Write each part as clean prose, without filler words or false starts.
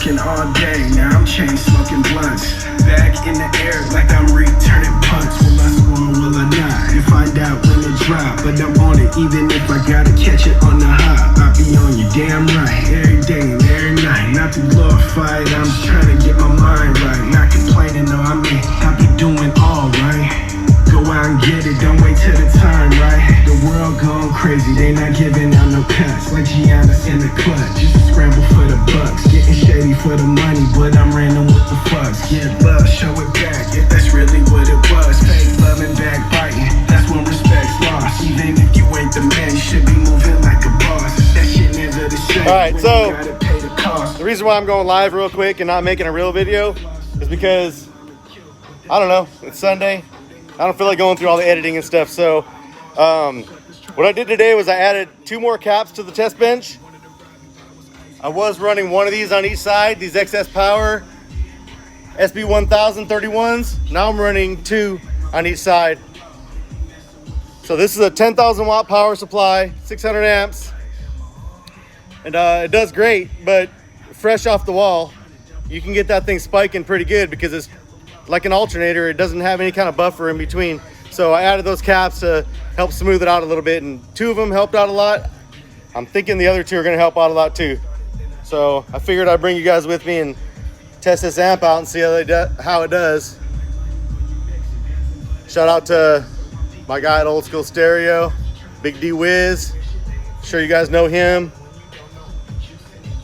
working all day, now I'm chain smoking blunts. Back in the air like I'm returning punts. Will I score, will I not? You find out when it drop, but I'm on it even if I gotta catch it on the hop. I'll be on you, damn right, every day and every night. Not to glorify it, I'm just trying to get my mind right. Not complaining, no, I mean, I be doing all right. Go out and get it, don't wait till the time, right? The world gone crazy, they not giving out no cuts. Like Giannis in the clutch, just a scramble for the bucks. Getting shady for the money, but I'm random with the fucks. Get love, show it back, if that's really what it was. Fake love and backbiting, that's when respect's lost. Even if you ain't the man, you should be moving like a boss. That shit never the same. Alright, so the reason why I'm going live real quick and not making a real video is because, I don't know, it's Sunday. I don't feel like going through all the editing and stuff. So what I did today was I added 2 more caps to the test bench. I was running one of these on each side, these XS Power SB 1031s. Now I'm running 2 on each side. So this is a 10,000 watt power supply, 600 amps. And it does great, but fresh off the wall, you can get that thing spiking pretty good because it's like an alternator. It doesn't have any kind of buffer in between. So I added those caps to help smooth it out a little bit, and 2 of them helped out a lot. I'm thinking the other 2 are gonna help out a lot too. So I figured I'd bring you guys with me and test this amp out and see how it does. Shout out to my guy at Old School Stereo, Big D Wiz. Sure you guys know him.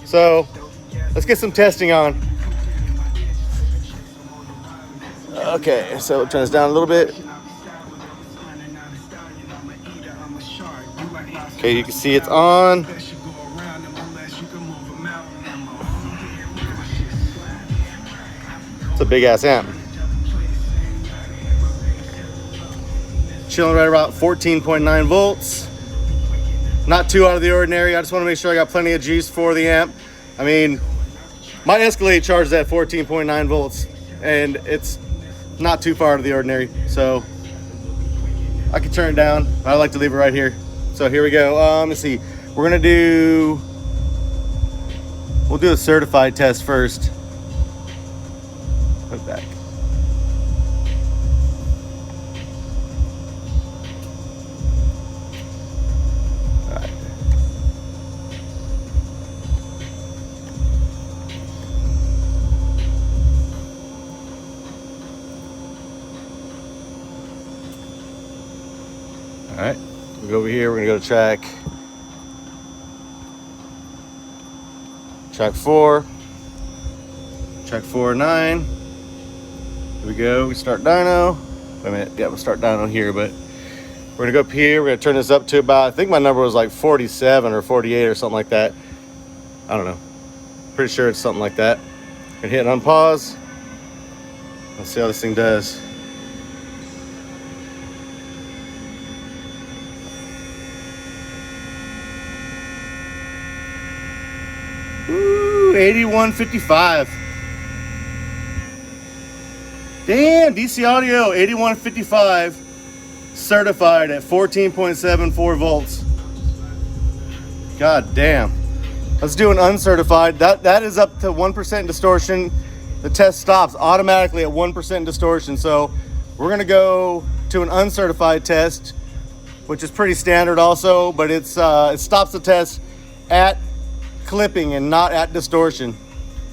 So let's get some testing on. Okay, so turn this down a little bit. Okay, you can see it's on. It's a big ass amp. Chilling right about 14.9 volts. Not too out of the ordinary. I just want to make sure I got plenty of juice for the amp. I mean, my Escalade charges at 14.9 volts, and it's not too far out of the ordinary, so I can turn it down. I like to leave it right here. So here we go. Let's see. We'll do a certified test first. Put it back. All right. All right, we go over here. We're gonna go to track 4, track 4-9. Here we go. We start dyno. Wait a minute. Yeah, we'll start dyno here, but we're gonna go up here. We're gonna turn this up to about, I think my number was like 47 or 48 or something like that. I don't know. Pretty sure it's something like that. Gonna hit unpause. Let's see how this thing does. Ooh, 8155. Damn, DC Audio 8155 certified at 14.74 volts. God damn. Let's do an uncertified. That is up to 1% distortion. The test stops automatically at 1% distortion. So we're gonna go to an uncertified test, which is pretty standard also, but it stops the test at clipping and not at distortion.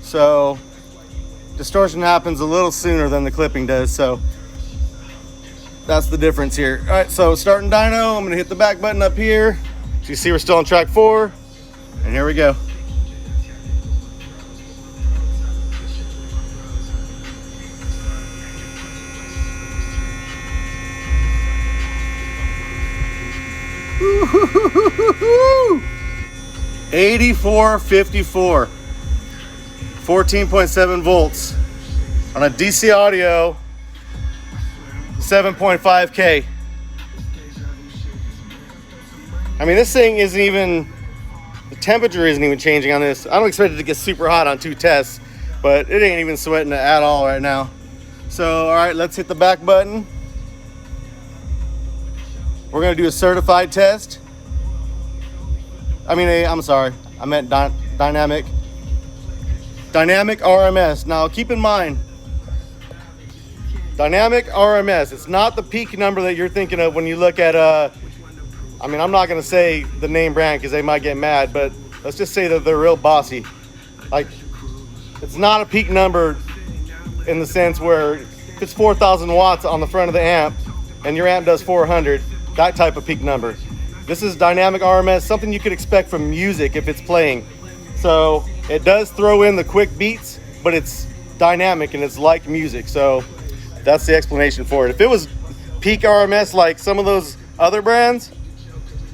So distortion happens a little sooner than the clipping does, so that's the difference here. All right, so starting dyno, I'm gonna hit the back button up here. So you see we're still on track 4, and here we go. Woo-hoo-hoo-hoo-hoo-hoo! 8454, 14.7 volts on a DC Audio 7.5k. I mean, this thing isn't even, the temperature isn't even changing on this. I don't expect it to get super hot on 2 tests, but it ain't even sweating it at all right now. So, all right, let's hit the back button. We're gonna do a certified test. I'm sorry, I meant dynamic. Dynamic RMS. Now keep in mind, dynamic RMS, it's not the peak number that you're thinking of when you look at, I mean, I'm not gonna say the name brand because they might get mad, but let's just say that they're real bossy. Like, it's not a peak number in the sense where if it's 4,000 watts on the front of the amp and your amp does 400, that type of peak number. This is dynamic RMS, something you could expect from music if it's playing. So it does throw in the quick beats, but it's dynamic and it's like music. So that's the explanation for it. If it was peak RMS like some of those other brands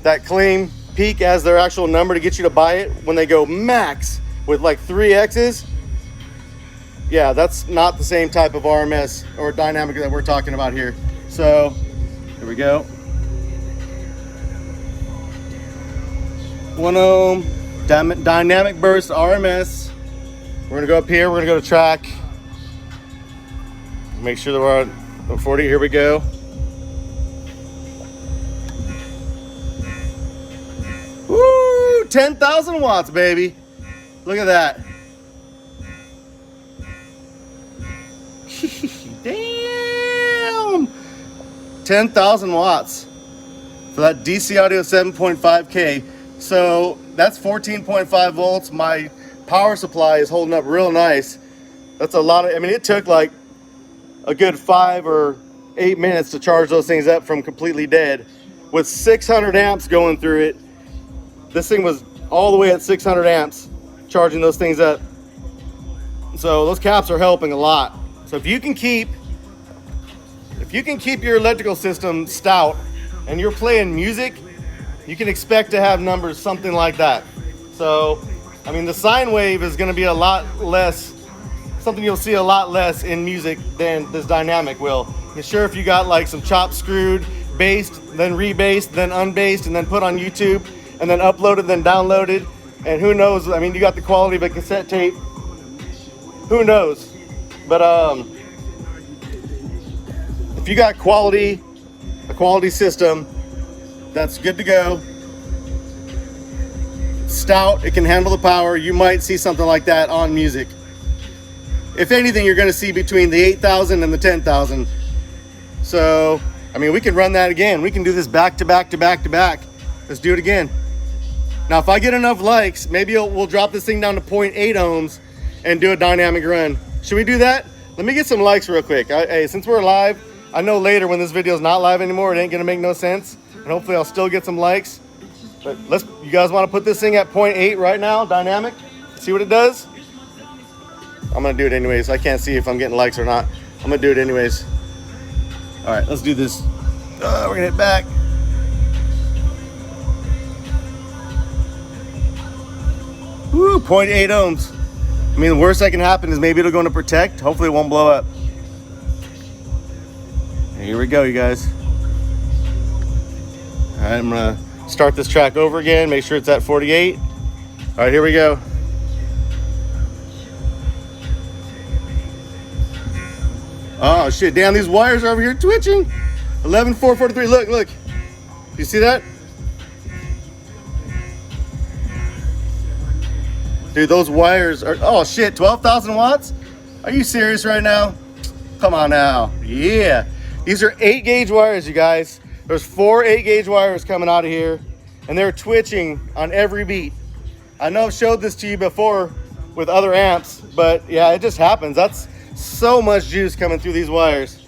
that claim peak as their actual number to get you to buy it, when they go max with like 3 X's, yeah, that's not the same type of RMS or dynamic that we're talking about here. So here we go. 1 ohm dynamic burst RMS. We're gonna go up here, we're gonna go to track. Make sure that we're on 40. Here we go. Woo! 10,000 watts, baby. Look at that. Damn! 10,000 watts for that DC Audio 7.5K. So that's 14.5 volts. My power supply is holding up real nice. That's a lot of, I mean, it took like a good 5 or 8 minutes to charge those things up from completely dead. With 600 amps going through it, this thing was all the way at 600 amps charging those things up. So those caps are helping a lot. So if you can keep your electrical system stout and you're playing music, you can expect to have numbers something like that. So, I mean, the sine wave is going to be a lot less, something you'll see a lot less in music than this dynamic will. And sure, if you got like some chopped, screwed, bassed, then rebased, then unbassed, and then put on YouTube, and then uploaded, then downloaded, and who knows? I mean, you got the quality of a cassette tape. Who knows? But if you got a quality system, that's good to go. Stout, it can handle the power. You might see something like that on music. If anything, you're going to see between the 8,000 and the 10,000. So, I mean, we can run that again. We can do this back to back to back to back. Let's do it again. Now, if I get enough likes, maybe we'll drop this thing down to 0.8 ohms and do a dynamic run. Should we do that? Let me get some likes real quick. Hey, since we're live, I know later when this video is not live anymore, it ain't going to make no sense. And hopefully I'll still get some likes. But you guys want to put this thing at 0.8 right now, dynamic? See what it does? I'm going to do it anyways. I can't see if I'm getting likes or not. I'm going to do it anyways. All right, let's do this. We're going to hit back. Woo, 0.8 ohms. I mean, the worst that can happen is maybe it'll go into protect. Hopefully it won't blow up. And here we go, you guys. All right, I'm going to start this track over again. Make sure it's at 48. All right, here we go. Oh, shit. Damn, these wires are over here twitching. 11,443. Look. You see that? Dude, those wires are, oh shit, 12,000 watts? Are you serious right now? Come on now. Yeah. These are 8-gauge wires, you guys. There's 4 8-gauge wires coming out of here, and they're twitching on every beat. I know I've showed this to you before with other amps, but yeah, it just happens. That's so much juice coming through these wires.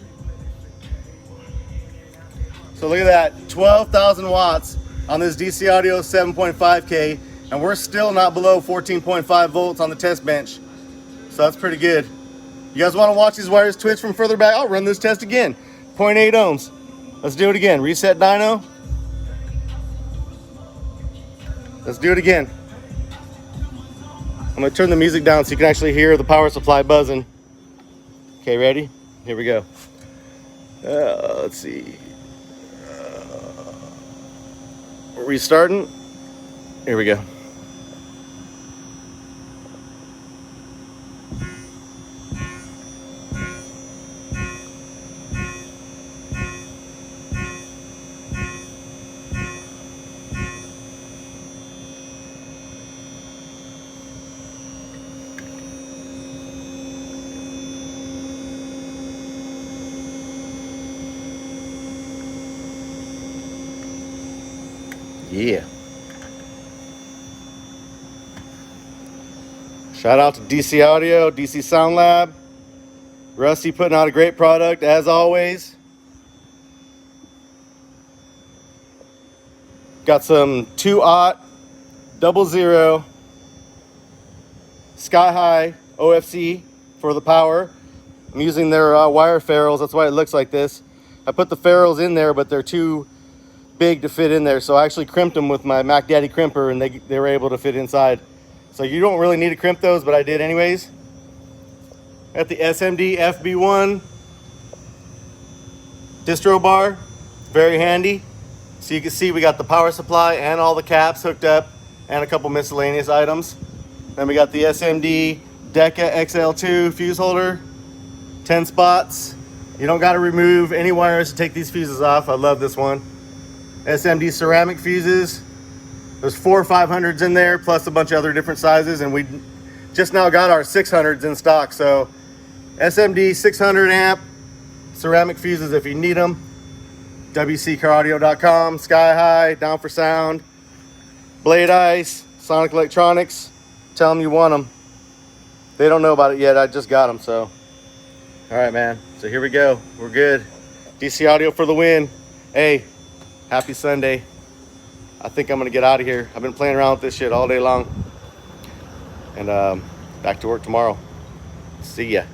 So look at that, 12,000 watts on this DC Audio 7.5K. And we're still not below 14.5 volts on the test bench. So that's pretty good. You guys want to watch these wires twitch from further back? I'll run this test again. 0.8 ohms. Let's do it again. Reset dyno. Let's do it again. I'm going to turn the music down so you can actually hear the power supply buzzing. Okay, ready? Here we go. Let's see. Are we starting? Here we go. Yeah. Shout out to DC Audio, DC Sound Lab. Rusty putting out a great product as always. Got some 2-aught, 00, sky high OFC for the power. I'm using their wire ferrules, that's why it looks like this. I put the ferrules in there, but they're too big to fit in there, so I actually crimped them with my Mac Daddy crimper, and they were able to fit inside. So you don't really need to crimp those, but I did anyways. Got the SMD FB1 distro bar, very handy. So you can see we got the power supply and all the caps hooked up, and a couple miscellaneous items. Then we got the SMD Deca XL2 fuse holder, 10 spots. You don't got to remove any wires to take these fuses off. I love this one. SMD ceramic fuses. There's 4 500s in there, plus a bunch of other different sizes, and we just now got our 600s in stock. So SMD 600 amp ceramic fuses if you need them. WCCaraudio.com, Sky High, Down for Sound, Blade Ice, Sonic Electronics. Tell them you want them. They don't know about it yet. I just got them, so. All right, man. So here we go. We're good. DC Audio for the win. Hey, happy Sunday. I think I'm gonna get out of here. I've been playing around with this shit all day long. And back to work tomorrow. See ya.